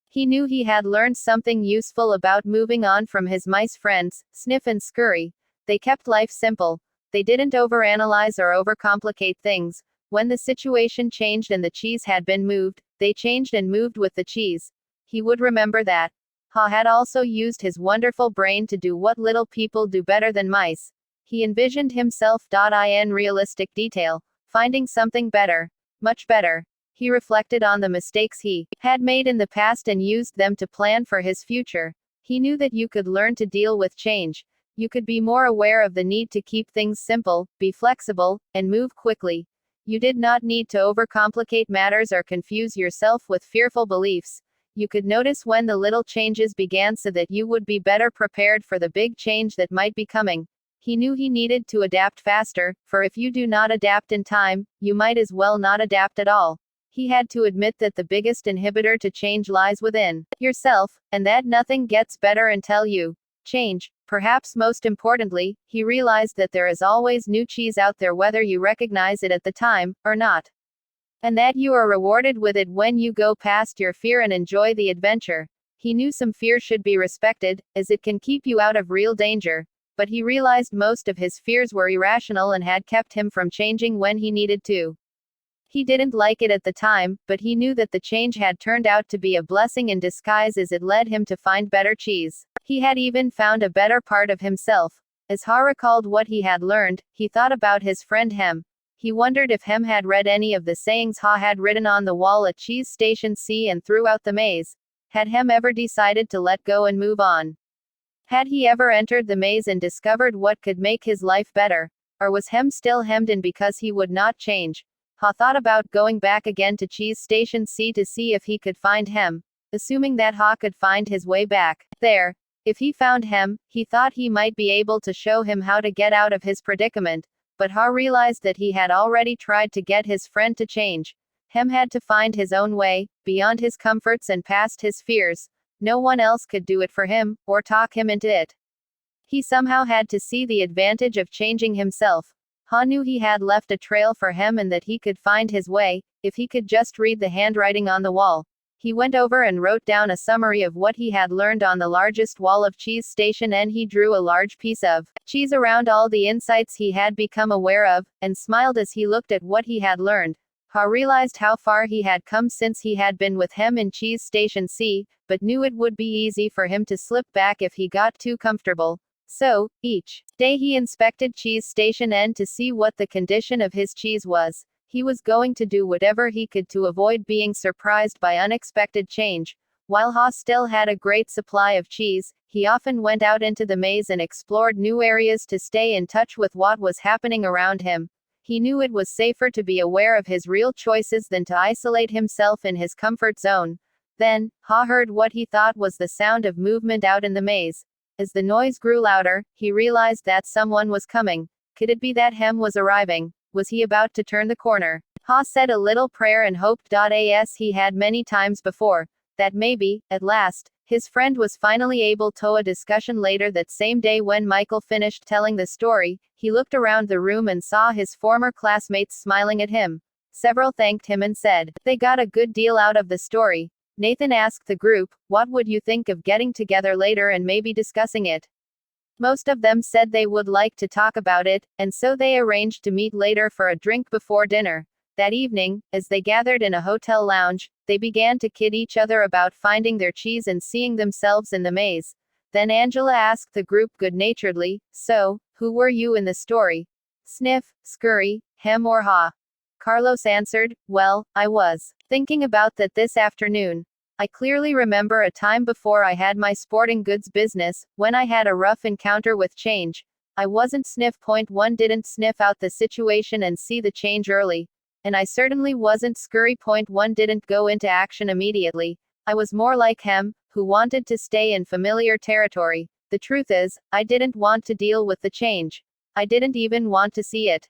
Speaker 1: He knew he had learned something useful about moving on from his mice friends, Sniff and Scurry. They kept life simple. They didn't overanalyze or overcomplicate things. When the situation changed and the cheese had been moved, they changed and moved with the cheese. He would remember that. Ha had also used his wonderful brain to do what little people do better than mice. He envisioned himself in realistic detail, finding something better, much better. He reflected on the mistakes he had made in the past and used them to plan for his future. He knew that you could learn to deal with change. You could be more aware of the need to keep things simple, be flexible, and move quickly. You did not need to overcomplicate matters or confuse yourself with fearful beliefs. You could notice when the little changes began so that you would be better prepared for the big change that might be coming. He knew he needed to adapt faster, for if you do not adapt in time, you might as well not adapt at all. He had to admit that the biggest inhibitor to change lies within yourself, and that nothing gets better until you change. Perhaps most importantly, he realized that there is always new cheese out there whether you recognize it at the time or not. And that you are rewarded with it when you go past your fear and enjoy the adventure. He knew some fear should be respected, as it can keep you out of real danger. But he realized most of his fears were irrational and had kept him from changing when he needed to. He didn't like it at the time, but he knew that the change had turned out to be a blessing in disguise as it led him to find better cheese. He had even found a better part of himself. As Ha recalled what he had learned, he thought about his friend Hem. He wondered if Hem had read any of the sayings Ha had written on the wall at Cheese Station C and throughout the maze. Had Hem ever decided to let go and move on? Had he ever entered the maze and discovered what could make his life better? Or was Hem still hemmed in because he would not change? Ha thought about going back again to Cheese Station C to see if he could find Hem, assuming that Ha could find his way back there. If he found Hem, he thought he might be able to show him how to get out of his predicament. But Ha realized that he had already tried to get his friend to change. Hem had to find his own way, beyond his comforts and past his fears. No one else could do it for him, or talk him into it. He somehow had to see the advantage of changing himself. Ha knew he had left a trail for Hem and that he could find his way, if he could just read the handwriting on the wall. He went over and wrote down a summary of what he had learned on the largest wall of Cheese Station, and he drew a large piece of cheese around all the insights he had become aware of, and smiled as he looked at what he had learned. Ha realized how far he had come since he had been with Hem in Cheese Station C, but knew it would be easy for him to slip back if he got too comfortable. So, each day he inspected Cheese Station N to see what the condition of his cheese was. He was going to do whatever he could to avoid being surprised by unexpected change. While Ha still had a great supply of cheese, he often went out into the maze and explored new areas to stay in touch with what was happening around him. He knew it was safer to be aware of his real choices than to isolate himself in his comfort zone. Then, Ha heard what he thought was the sound of movement out in the maze. As the noise grew louder, he realized that someone was coming. Could it be that Hem was arriving? Was he about to turn the corner? Ha said a little prayer and hoped as he had many times before, that maybe, at last, his friend was finally able to. A discussion later that same day, when Michael finished telling the story, he looked around the room and saw his former classmates smiling at him. Several thanked him and said they got a good deal out of the story. Nathan asked the group, what would you think of getting together later and maybe discussing it? Most of them said they would like to talk about it, and so they arranged to meet later for a drink before dinner. That evening, as they gathered in a hotel lounge, they began to kid each other about finding their cheese and seeing themselves in the maze. Then Angela asked the group good-naturedly, so, who were you in the story? Sniff, Scurry, Hem or Ha? Carlos answered, well, I was thinking about that this afternoon. I clearly remember a time before I had my sporting goods business, when I had a rough encounter with change. I wasn't Sniff. One didn't sniff out the situation and see the change early. And I certainly wasn't Scurry. One didn't go into action immediately. I was more like Hem, who wanted to stay in familiar territory. The truth is, I didn't want to deal with the change. I didn't even want to see it.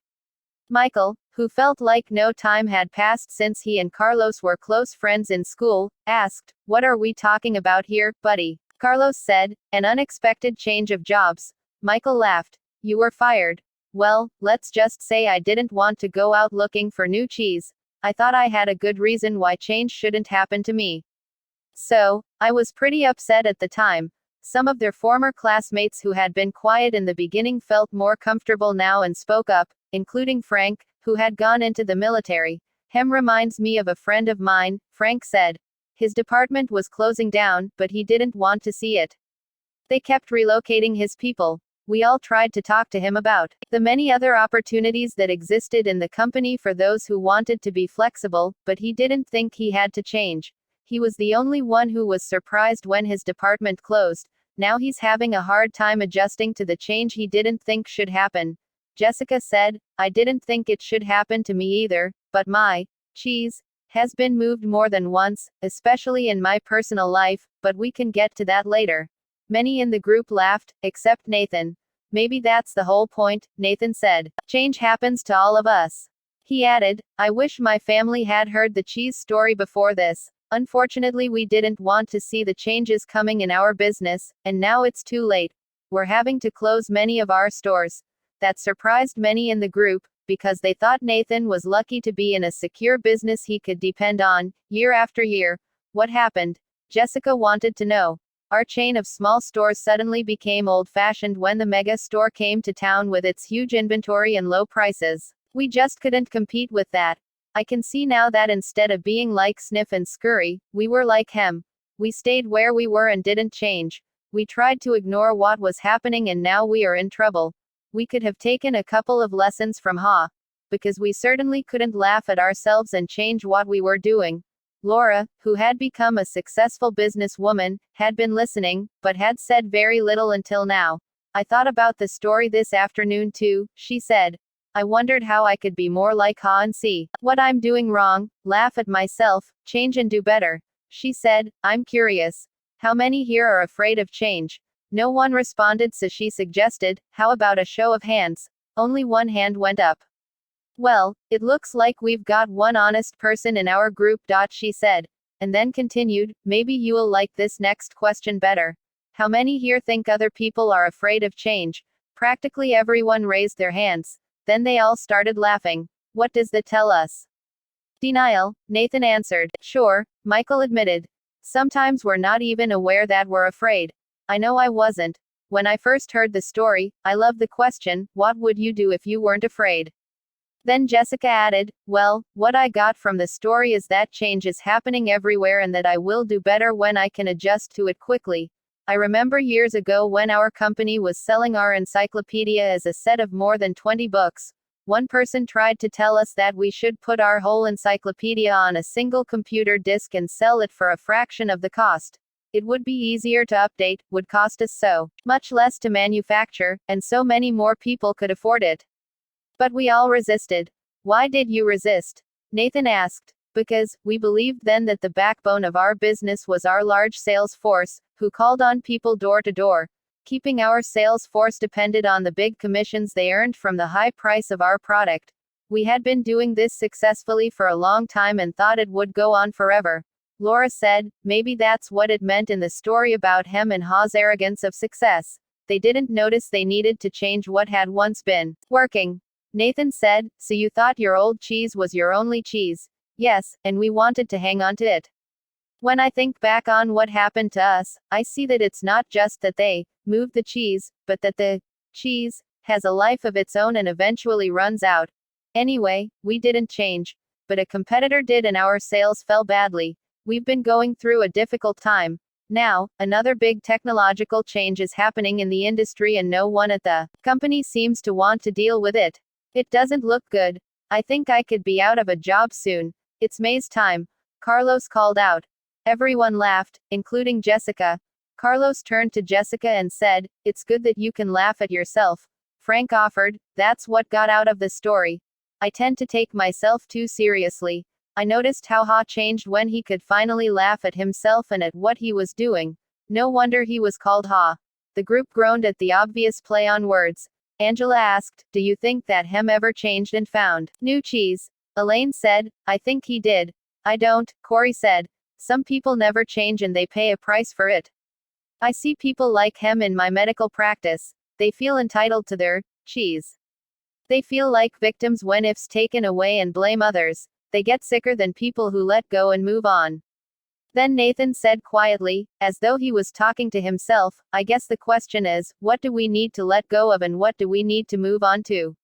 Speaker 1: Michael, who felt like no time had passed since he and Carlos were close friends in school, asked, what are we talking about here, buddy? Carlos said, an unexpected change of jobs. Michael laughed. You were fired. Well, let's just say I didn't want to go out looking for new cheese. I thought I had a good reason why change shouldn't happen to me. So, I was pretty upset at the time. Some of their former classmates who had been quiet in the beginning felt more comfortable now and spoke up, including Frank, who had gone into the military. Hem reminds me of a friend of mine, Frank said. His department was closing down, but he didn't want to see it. They kept relocating his people. We all tried to talk to him about the many other opportunities that existed in the company for those who wanted to be flexible, but he didn't think he had to change. He was the only one who was surprised when his department closed. Now he's having a hard time adjusting to the change he didn't think should happen. Jessica said, I didn't think it should happen to me either, but my cheese has been moved more than once, especially in my personal life, but we can get to that later. Many in the group laughed, except Nathan. Maybe that's the whole point, Nathan said. Change happens to all of us. He added, I wish my family had heard the cheese story before this. Unfortunately, we didn't want to see the changes coming in our business, and now it's too late. We're having to close many of our stores. That surprised many in the group, because they thought Nathan was lucky to be in a secure business he could depend on, year after year. What happened? Jessica wanted to know. Our chain of small stores suddenly became old-fashioned when the mega store came to town with its huge inventory and low prices. We just couldn't compete with that. I can see now that instead of being like Sniff and Scurry, we were like Hem. We stayed where we were and didn't change. We tried to ignore what was happening and now we are in trouble. We could have taken a couple of lessons from Ha. Because we certainly couldn't laugh at ourselves and change what we were doing. Laura, who had become a successful businesswoman, had been listening, but had said very little until now. I thought about the story this afternoon too, she said. I wondered how I could be more like Ha and see what I'm doing wrong, laugh at myself, change and do better. She said, I'm curious. How many here are afraid of change? No one responded, so she suggested, how about a show of hands? Only one hand went up. Well, it looks like we've got one honest person in our group, she said. And then continued, maybe you'll like this next question better. How many here think other people are afraid of change? Practically everyone raised their hands. Then they all started laughing. What does that tell us? Denial, Nathan answered. Sure, Michael admitted. Sometimes we're not even aware that we're afraid. I know I wasn't. When I first heard the story, I loved the question, what would you do if you weren't afraid? Then Jessica added, well, what I got from the story is that change is happening everywhere and that I will do better when I can adjust to it quickly. I remember years ago when our company was selling our encyclopedia as a set of more than 20 books. One person tried to tell us that we should put our whole encyclopedia on a single computer disk and sell it for a fraction of the cost. It would be easier to update, would cost us so much less to manufacture, and so many more people could afford it. But we all resisted. Why did you resist? Nathan asked. Because we believed then that the backbone of our business was our large sales force, who called on people door to door. Keeping our sales force depended on the big commissions they earned from the high price of our product. We had been doing this successfully for a long time and thought it would go on forever. Laura said, maybe that's what it meant in the story about Hem and Ha's arrogance of success. They didn't notice they needed to change what had once been working. Nathan said, so you thought your old cheese was your only cheese? Yes, and we wanted to hang on to it. When I think back on what happened to us, I see that it's not just that they moved the cheese, but that the cheese has a life of its own and eventually runs out. Anyway, we didn't change. But a competitor did and our sales fell badly. We've been going through a difficult time. Now, another big technological change is happening in the industry and no one at the company seems to want to deal with it. It doesn't look good. I think I could be out of a job soon. It's May's time. Carlos called out. Everyone laughed, including Jessica. Carlos turned to Jessica and said, it's good that you can laugh at yourself. Frank offered, that's what got out of the story. I tend to take myself too seriously. I noticed how Ha changed when he could finally laugh at himself and at what he was doing. No wonder he was called Ha. The group groaned at the obvious play on words. Angela asked, do you think that Hem ever changed and found new cheese? Elaine said, I think he did. I don't, Corey said. Some people never change and they pay a price for it. I see people like Hem in my medical practice. They feel entitled to their cheese. They feel like victims when if's taken away and blame others. They get sicker than people who let go and move on. Then Nathan said quietly, as though he was talking to himself, I guess the question is, what do we need to let go of and what do we need to move on to?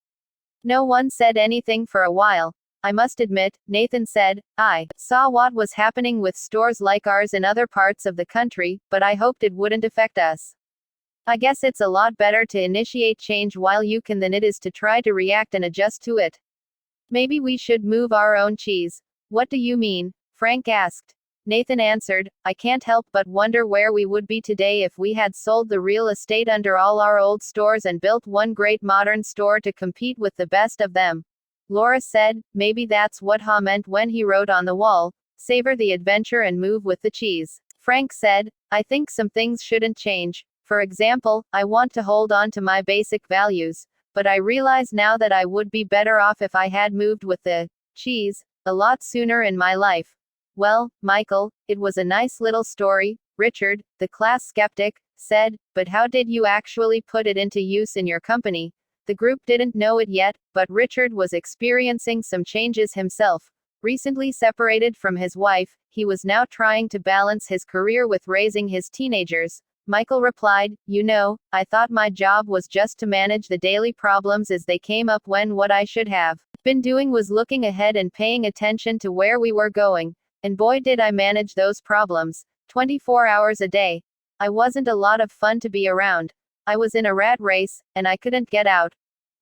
Speaker 1: No one said anything for a while. I must admit, Nathan said, I saw what was happening with stores like ours in other parts of the country, but I hoped it wouldn't affect us. I guess it's a lot better to initiate change while you can than it is to try to react and adjust to it. Maybe we should move our own cheese. What do you mean? Frank asked. Nathan answered, I can't help but wonder where we would be today if we had sold the real estate under all our old stores and built one great modern store to compete with the best of them. Laura said, maybe that's what Ha meant when he wrote on the wall, savor the adventure and move with the cheese. Frank said, I think some things shouldn't change. For example, I want to hold on to my basic values, but I realize now that I would be better off if I had moved with the cheese a lot sooner in my life. Well, Michael, it was a nice little story, Richard, the class skeptic, said, but how did you actually put it into use in your company? The group didn't know it yet, but Richard was experiencing some changes himself. Recently separated from his wife, he was now trying to balance his career with raising his teenagers. Michael replied, you know, I thought my job was just to manage the daily problems as they came up when what I should have been doing was looking ahead and paying attention to where we were going. And boy did I manage those problems. 24 hours a day. I wasn't a lot of fun to be around. I was in a rat race, and I couldn't get out.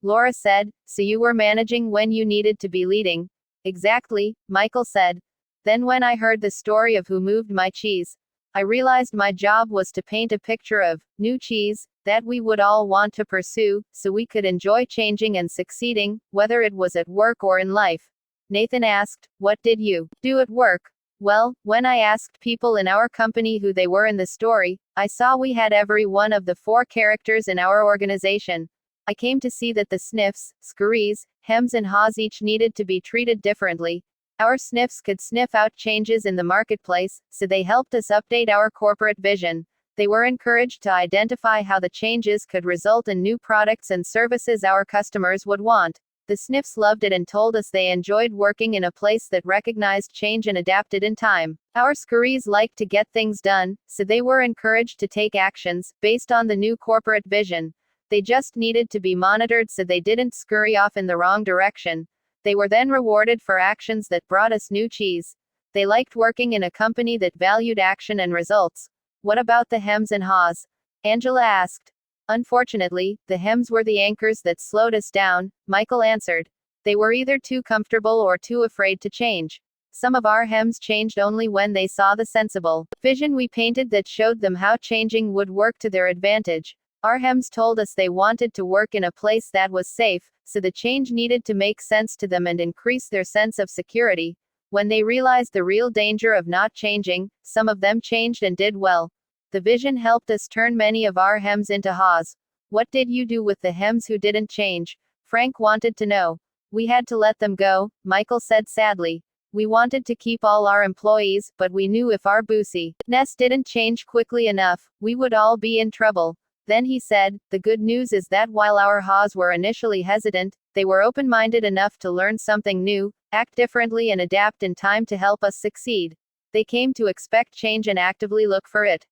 Speaker 1: Laura said, so you were managing when you needed to be leading. Exactly, Michael said. Then when I heard the story of Who Moved My Cheese, I realized my job was to paint a picture of new cheese that we would all want to pursue, so we could enjoy changing and succeeding, whether it was at work or in life. Nathan asked, what did you do at work? Well, when I asked people in our company who they were in the story, I saw we had every one of the 4 characters in our organization. I came to see that the Sniffs, Scurries, Hems and Haws each needed to be treated differently. Our Sniffs could sniff out changes in the marketplace, so they helped us update our corporate vision. They were encouraged to identify how the changes could result in new products and services our customers would want. The Sniffs loved it and told us they enjoyed working in a place that recognized change and adapted in time. Our Scurries liked to get things done, so they were encouraged to take actions based on the new corporate vision. They just needed to be monitored so they didn't scurry off in the wrong direction. They were then rewarded for actions that brought us new cheese. They liked working in a company that valued action and results. What about the Hems and Haws? Angela asked. Unfortunately, the Hems were the anchors that slowed us down, Michael answered. They were either too comfortable or too afraid to change. Some of our Hems changed only when they saw the sensible vision we painted that showed them how changing would work to their advantage. Our Hems told us they wanted to work in a place that was safe, so the change needed to make sense to them and increase their sense of security. When they realized the real danger of not changing, some of them changed and did well. The vision helped us turn many of our Hems into Haws. What did you do with the Hems who didn't change? Frank wanted to know. We had to let them go, Michael said sadly. We wanted to keep all our employees, but we knew if our boozy-ness didn't change quickly enough, we would all be in trouble. Then he said, the good news is that while our Haws were initially hesitant, they were open-minded enough to learn something new, act differently and adapt in time to help us succeed. They came to expect change and actively look for it.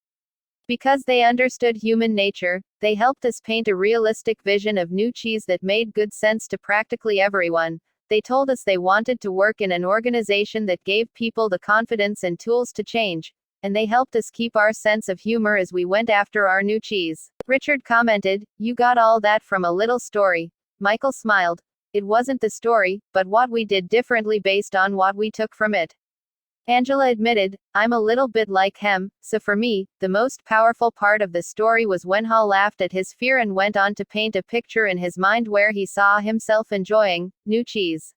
Speaker 1: Because they understood human nature, they helped us paint a realistic vision of new cheese that made good sense to practically everyone. They told us they wanted to work in an organization that gave people the confidence and tools to change. And they helped us keep our sense of humor as we went after our new cheese. Richard commented, you got all that from a little story. Michael smiled. It wasn't the story, but what we did differently based on what we took from it. Angela admitted, I'm a little bit like Hem, so for me, the most powerful part of the story was when Hal laughed at his fear and went on to paint a picture in his mind where he saw himself enjoying new cheese.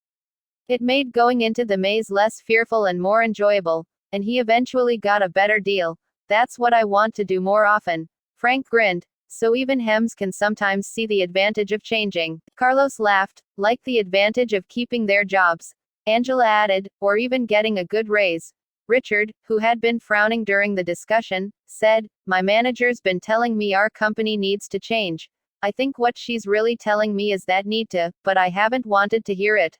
Speaker 1: It made going into the maze less fearful and more enjoyable, and he eventually got a better deal. That's what I want to do more often. Frank grinned. So even Hems can sometimes see the advantage of changing. Carlos laughed, like the advantage of keeping their jobs. Angela added, or even getting a good raise. Richard, who had been frowning during the discussion, said, my manager's been telling me our company needs to change. I think what she's really telling me is that need to, but I haven't wanted to hear it.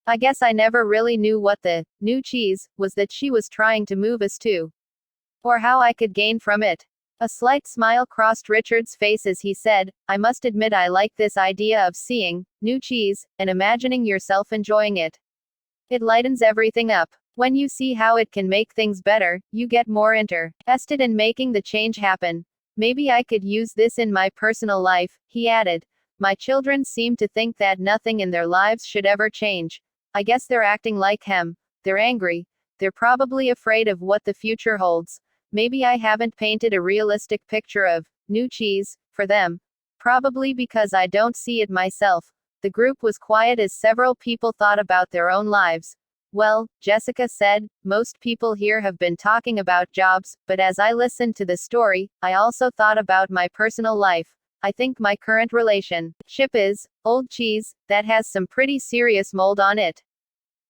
Speaker 1: I guess I never really knew what the new cheese was that she was trying to move us to, or how I could gain from it. A slight smile crossed Richard's face as he said, I must admit I like this idea of seeing new cheese and imagining yourself enjoying it. It lightens everything up. When you see how it can make things better, you get more interested in making the change happen. Maybe I could use this in my personal life, he added. My children seem to think that nothing in their lives should ever change. I guess they're acting like him. They're angry. They're probably afraid of what the future holds. Maybe I haven't painted a realistic picture of new cheese for them. Probably because I don't see it myself. The group was quiet as several people thought about their own lives. Well, Jessica said, most people here have been talking about jobs, but as I listened to the story, I also thought about my personal life. I think my current relationship is old cheese that has some pretty serious mold on it.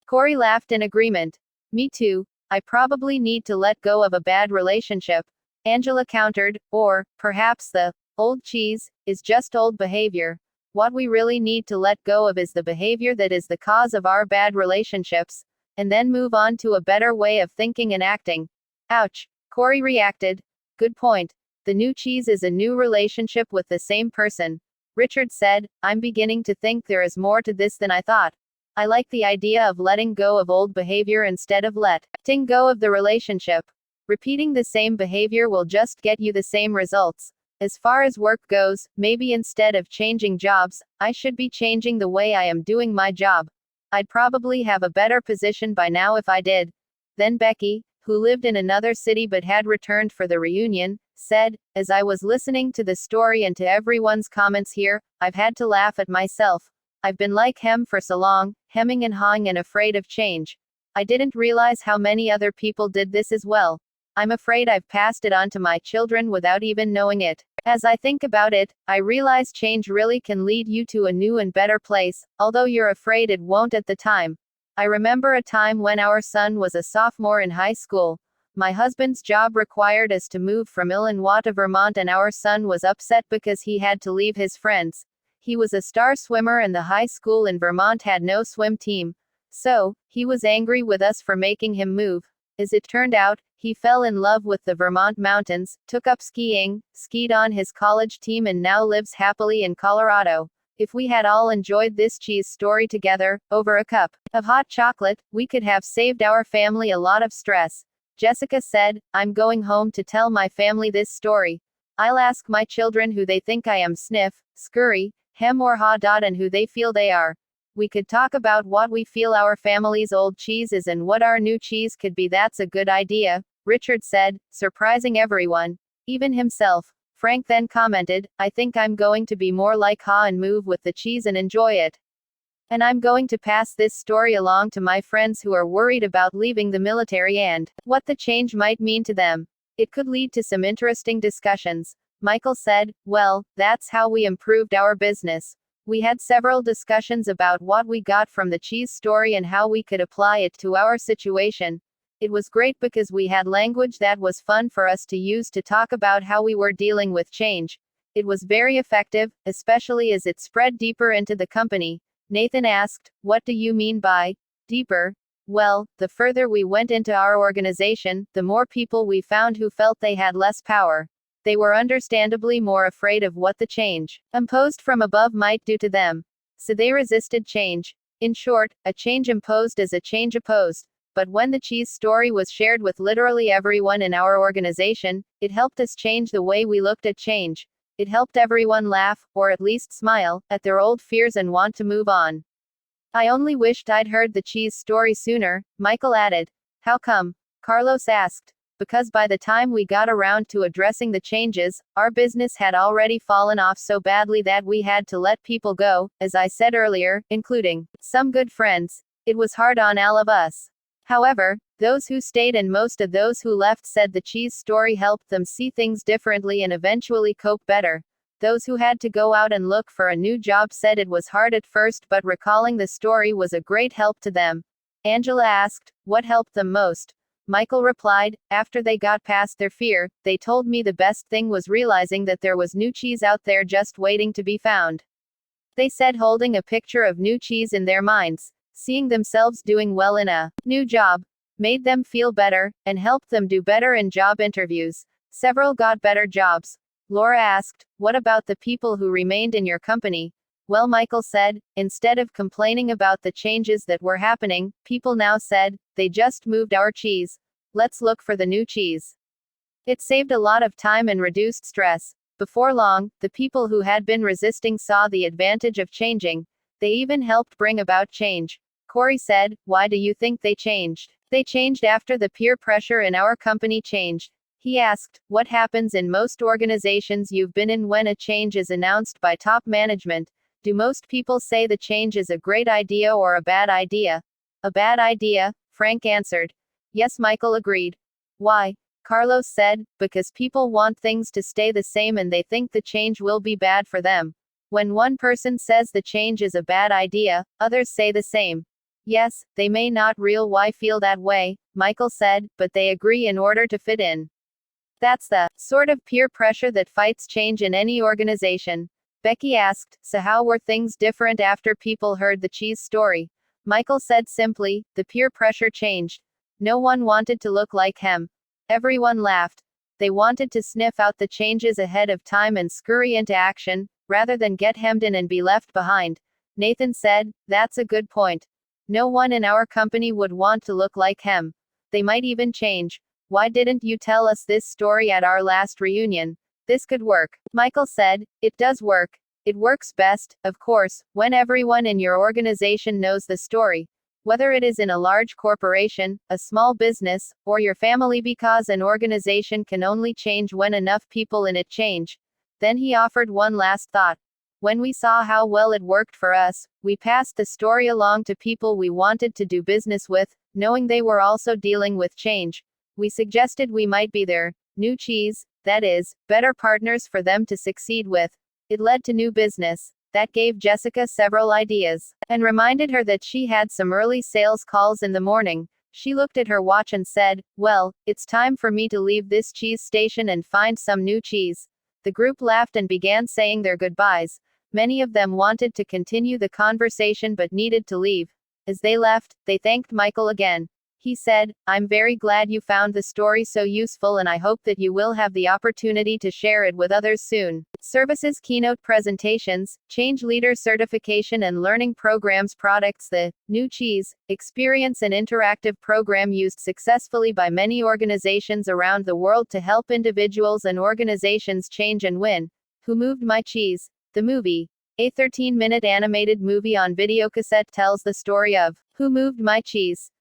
Speaker 1: Corey laughed in agreement. Me too. I probably need to let go of a bad relationship, Angela countered, or, perhaps the old cheese is just old behavior. What we really need to let go of is the behavior that is the cause of our bad relationships, and then move on to a better way of thinking and acting. Ouch, Corey reacted. Good point. The new cheese is a new relationship with the same person. Richard said, I'm beginning to think there is more to this than I thought. I like the idea of letting go of old behavior instead of letting go of the relationship. Repeating the same behavior will just get you the same results. As far as work goes, maybe instead of changing jobs, I should be changing the way I am doing my job. I'd probably have a better position by now if I did. Then Becky, who lived in another city but had returned for the reunion, said, as I was listening to the story and to everyone's comments here, I've had to laugh at myself. I've been like him for so long, hemming and hawing and afraid of change. I didn't realize how many other people did this as well. I'm afraid I've passed it on to my children without even knowing it. As I think about it, I realize change really can lead you to a new and better place, although you're afraid it won't at the time. I remember a time when our son was a sophomore in high school. My husband's job required us to move from Illinois to Vermont, and our son was upset because he had to leave his friends. He was a star swimmer and the high school in Vermont had no swim team. So, he was angry with us for making him move. As it turned out, he fell in love with the Vermont mountains, took up skiing, skied on his college team, and now lives happily in Colorado. If we had all enjoyed this cheese story together, over a cup of hot chocolate, we could have saved our family a lot of stress. Jessica said, I'm going home to tell my family this story. I'll ask my children who they think I am, Sniff, Scurry, Hem or Ha Dot, and who they feel they are. We could talk about what we feel our family's old cheese is and what our new cheese could be. That's a good idea, Richard said, surprising everyone, even himself. Frank then commented, I think I'm going to be more like Ha and move with the cheese and enjoy it. And I'm going to pass this story along to my friends who are worried about leaving the military and what the change might mean to them. It could lead to some interesting discussions. Michael said, well, that's how we improved our business. We had several discussions about what we got from the cheese story and how we could apply it to our situation. It was great because we had language that was fun for us to use to talk about how we were dealing with change. It was very effective, especially as it spread deeper into the company. Nathan asked, what do you mean by deeper? Well, the further we went into our organization, the more people we found who felt they had less power. They were understandably more afraid of what the change imposed from above might do to them. So they resisted change. In short, a change imposed is a change opposed. But when the cheese story was shared with literally everyone in our organization, it helped us change the way we looked at change. It helped everyone laugh, or at least smile, at their old fears and want to move on. I only wished I'd heard the cheese story sooner, Michael added. How come? Carlos asked. Because by the time we got around to addressing the changes, our business had already fallen off so badly that we had to let people go, as I said earlier, including some good friends. It was hard on all of us. However, those who stayed and most of those who left said the cheese story helped them see things differently and eventually cope better. Those who had to go out and look for a new job said it was hard at first, but recalling the story was a great help to them. Angela asked, what helped them most? Michael replied. After they got past their fear, they told me the best thing was realizing that there was new cheese out there just waiting to be found. They said holding a picture of new cheese in their minds, seeing themselves doing well in a new job, made them feel better, and helped them do better in job interviews. Several got better jobs. Laura asked, what about the people who remained in your company? Well, Michael said, instead of complaining about the changes that were happening, people now said, they just moved our cheese. Let's look for the new cheese. It saved a lot of time and reduced stress. Before long, the people who had been resisting saw the advantage of changing. They even helped bring about change. Corey said, why do you think they changed? They changed after the peer pressure in our company changed. He asked, what happens in most organizations you've been in when a change is announced by top management? Do most people say the change is a great idea or a bad idea? A bad idea, Frank answered. Yes, Michael agreed. Why? Carlos said, because people want things to stay the same and they think the change will be bad for them. When one person says the change is a bad idea, others say the same. Yes, they may not real why feel that way, Michael said, but they agree in order to fit in. That's the sort of peer pressure that fights change in any organization. Becky asked, so how were things different after people heard the cheese story? Michael said simply, the peer pressure changed. No one wanted to look like him. Everyone laughed. They wanted to sniff out the changes ahead of time and scurry into action, rather than get hemmed in and be left behind. Nathan said, that's a good point. No one in our company would want to look like him. They might even change. Why didn't you tell us this story at our last reunion? This could work. Michael said, it does work. It works best, of course, when everyone in your organization knows the story. Whether it is in a large corporation, a small business, or your family, because an organization can only change when enough people in it change. Then he offered one last thought. When we saw how well it worked for us, we passed the story along to people we wanted to do business with, knowing they were also dealing with change. We suggested we might be their new cheese, that is, better partners for them to succeed with. It led to new business. That gave Jessica several ideas, and reminded her that she had some early sales calls in the morning. She looked at her watch and said, well, it's time for me to leave this cheese station and find some new cheese. The group laughed and began saying their goodbyes. Many of them wanted to continue the conversation but needed to leave. As they left, they thanked Michael again. He said, I'm very glad you found the story so useful and I hope that you will have the opportunity to share it with others soon. Services, keynote presentations, change leader certification and learning programs products. The New Cheese Experience, an interactive program used successfully by many organizations around the world to help individuals and organizations change and win. Who Moved My Cheese? The movie. A 13-minute animated movie on videocassette tells the story of Who Moved My Cheese?